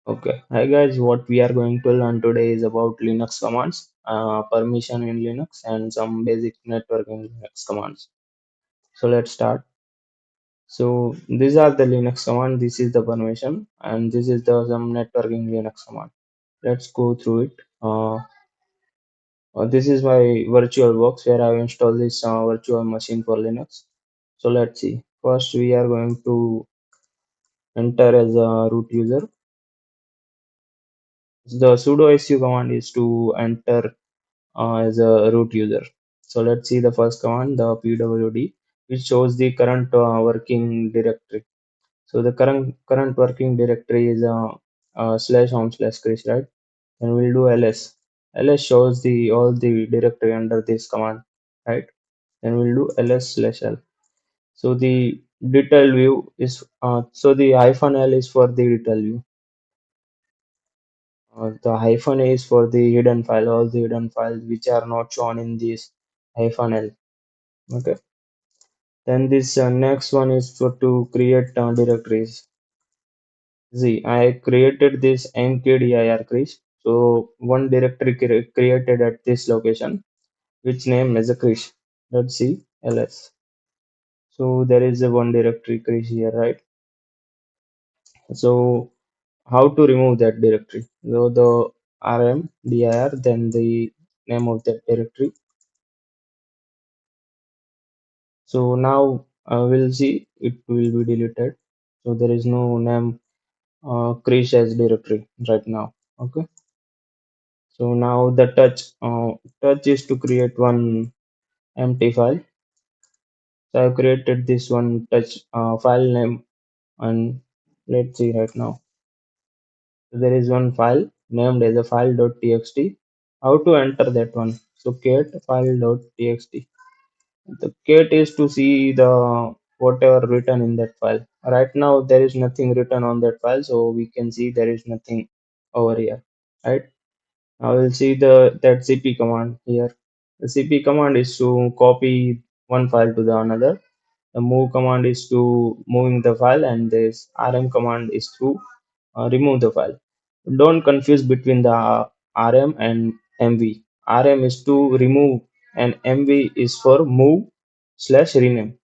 Okay, hi guys. What we are going to learn today is about Linux commands, permission in Linux, and some basic networking Linux commands. So let's start. So these are the Linux command. This is the permission, and this is the some networking Linux command. Let's go through it. This is my virtual box where I have installed this virtual machine for Linux. So let's see. First, we are going to enter as a root user. The sudo su command is to enter as a root user. So let's see the first command, the pwd, which shows the current working directory. So the current working directory is slash home slash Chris, right? And we'll do ls. Ls shows the all the directory under this command, right? Then we'll do ls slash l. So the detailed view is so the hyphen l is for the detailed view. The hyphen A is for the hidden file, all the hidden files which are not shown in this hyphen L. Okay. Then this next one is for to create directories. See, I created this mkdir Krish. So one directory created at this location, which name is a Krish. Let's see ls. So there is a one directory Krish here, right? So how to remove that directory? So the rm dir, then the name of that directory. So now we'll see it will be deleted. So there is no name Krish as directory right now. Okay. So now the touch is to create one empty file. So I've created this one touch file name, and let's see right now. So there is one file named as a file.txt. How to enter that one? So cat file.txt. The cat is to see the whatever written in that file. Right now there is nothing written on that file, so we can see there is nothing over here. Right? Now we'll see the that cp command here. The cp command is to copy one file to the another. The move command is to moving the file, and this rm command is to remove the file. Don't confuse between the rm and mv. Rm is to remove, and mv is for move slash rename.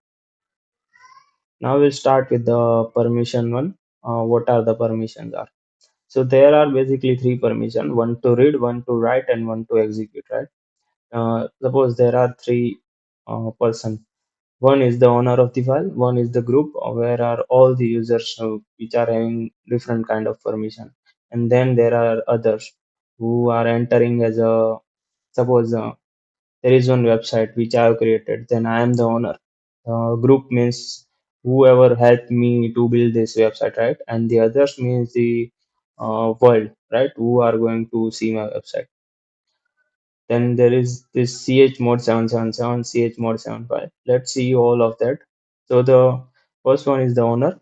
Now we'll start with the permission one. What are the permissions are? So there are basically three permission: one to read, one to write, and one to execute. Right? Suppose there are three person. One is the owner of the file. One is the group where are all the users which are having different kind of permission. And then there are others who are entering as a suppose. There is one website which I have created, then I am the owner. Group means whoever helped me to build this website, right? And the others means the world, right? Who are going to see my website. Then there is this chmod 777, chmod 75. Let's see all of that. So the first one is the owner.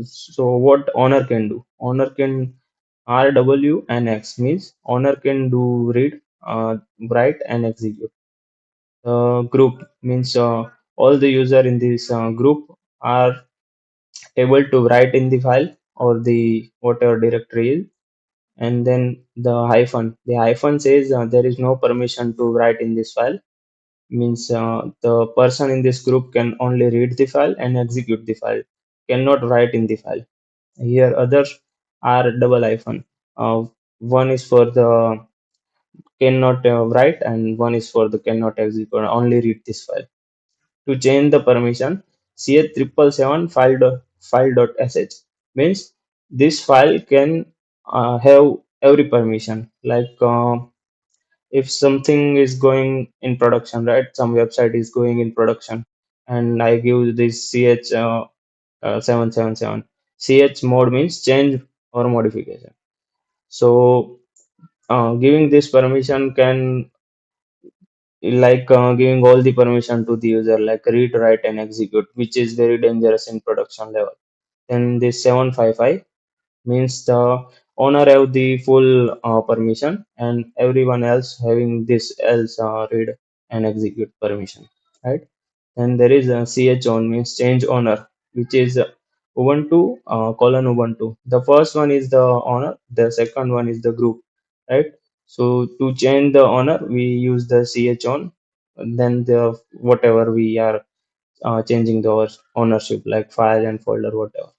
So what owner can do? Owner can RW and X means owner can do read, write, and execute. Group means all the user in this group are able to write in the file or the whatever directory is. And then the hyphen says there is no permission to write in this file, means the person in this group can only read the file and execute the file, cannot write in the file. Here others are double hyphen. One is for the cannot write, and one is for the cannot execute, only read this file. To change the permission, ch triple seven file dot sh means this file can have every permission. Like if something is going in production, right? Some website is going in production, and I give this ch 777. Ch mode means change or modification. So giving this permission can like giving all the permission to the user, like read, write, and execute, which is very dangerous in production level. Then this 755 means the owner have the full permission, and everyone else having this else read and execute permission, right? And there is a ch on means change owner, which is Ubuntu colon Ubuntu. The first one is the owner, the second one is the group, right? So to change the owner, we use the chown, then the whatever we are changing the ownership, like file and folder, whatever.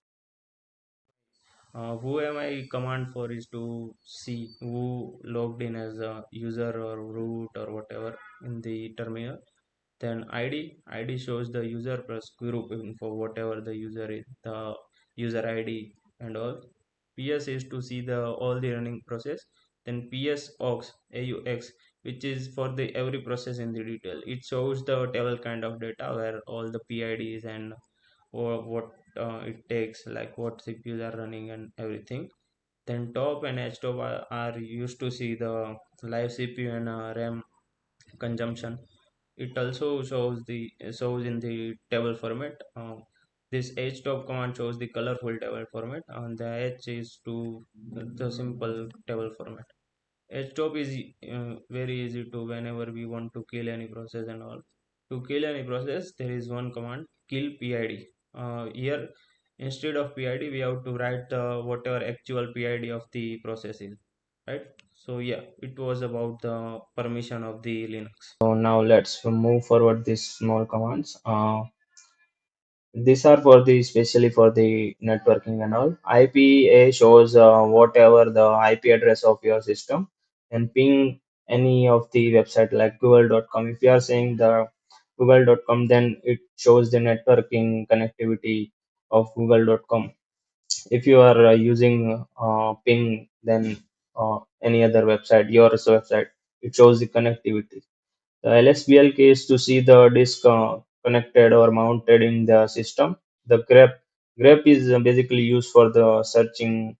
Who am I command for is to see who logged in as a user or root or whatever in the terminal. Then ID shows the user plus group info, whatever the user is, the user ID and all. PS is to see the all the running process. Then PS aux, which is for the every process in the detail. It shows the table kind of data where all the PIDs and or what it takes, like what CPUs are running and everything. Then top and htop are used to see the live CPU and RAM consumption. It also shows in the table format. This htop command shows the colorful table format, and the h is to the simple table format. Htop is very easy to whenever we want to kill any process and all. To kill any process, there is one command, kill PID. Here, instead of PID, we have to write the whatever actual PID of the process is, right? So yeah, it was about the permission of the Linux. So now let's move forward these small commands. These are for the especially for the networking and all. IPA shows whatever the IP address of your system, and ping any of the website like google.com. If you are saying the google.com, then it shows the networking connectivity of google.com. If you are using ping, then any other website, your website, it shows the connectivity. The LSBL key is to see the disk connected or mounted in the system. The grep is basically used for the searching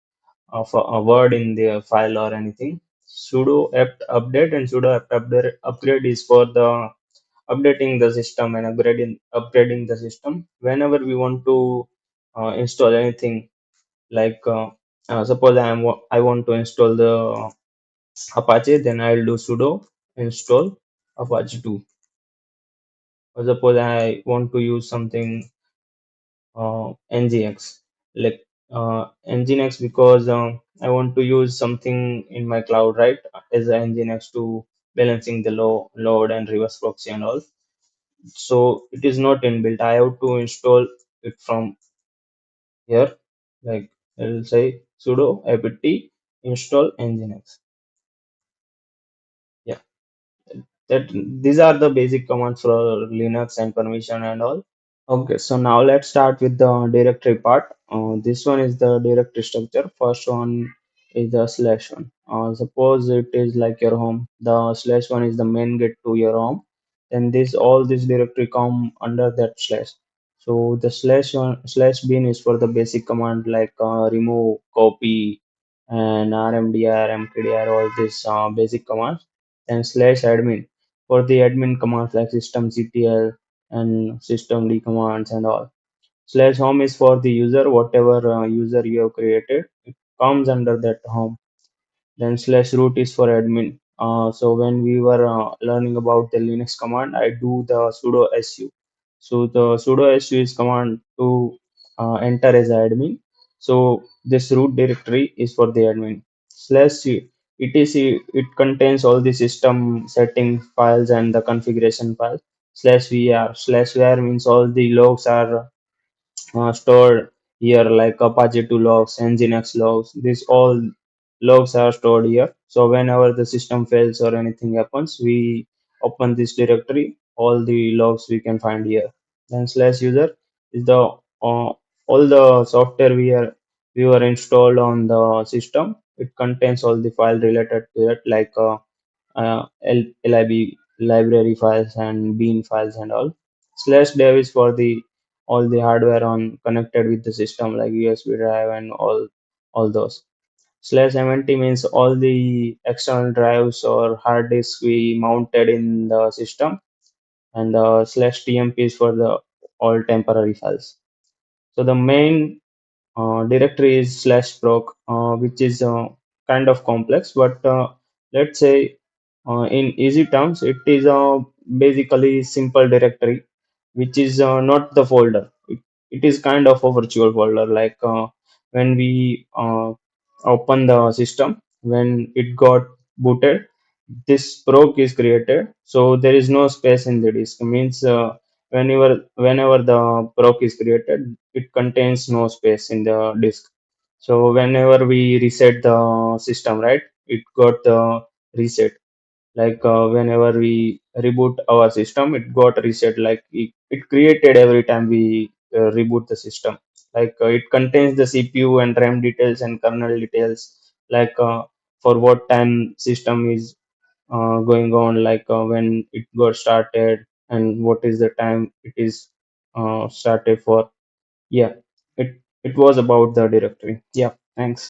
of a word in the file or anything. Sudo apt update and sudo apt upgrade is for the updating the system and upgrading the system. Whenever we want to install anything, like suppose I want to install the Apache, then I'll do sudo install Apache 2. Or suppose I want to use something Nginx, like Nginx, because I want to use something in my cloud, right? As a Nginx to balancing the load and reverse proxy and all. So it is not inbuilt. I have to install it from here. Like I'll say sudo apt install Nginx. Yeah, that these are the basic commands for Linux and permission and all. Okay, so now let's start with the directory part. This one is the directory structure. First one is the slash one. Suppose it is like your home. The slash one is the main gate to your home. Then this directory come under that slash. So the slash one slash bin is for the basic command like remove, copy, and rmdir, mkdir, all these basic commands. Then slash admin for the admin commands like systemctl and systemd commands and all. Slash home is for the user, whatever user you have created, it comes under that home. Then slash root is for admin. So when we were learning about the Linux command, I do the sudo su. So the sudo su is command to enter as admin. So this root directory is for the admin. Slash c, it contains all the system setting files and the configuration files. Slash var means all the logs are stored here, like Apache 2 logs, Nginx logs. These all logs are stored here. So whenever the system fails or anything happens, we open this directory. All the logs we can find here. Then slash user is the all the software we were installed on the system. It contains all the file related to it, like lib library files and bean files and all. Slash dev is for the all the hardware on connected with the system, like USB drive and all those. Slash mnt means all the external drives or hard disks we mounted in the system, and slash tmp is for the all temporary files. So the main directory is slash proc, which is kind of complex, but let's say in easy terms, it is basically simple directory, which is not the folder. it is kind of a virtual folder. Like when we open the system, when it got booted, this proc is created, so there is no space in the disk. Means whenever the proc is created, it contains no space in the disk. So whenever we reset the system, right, it got the reset. Like whenever we reboot our system, it got reset. Like it created every time we reboot the system. Like it contains the CPU and RAM details and kernel details. Like for what time system is going on, like when it got started and what is the time it is started for. Yeah, it was about the directory. Yeah, thanks.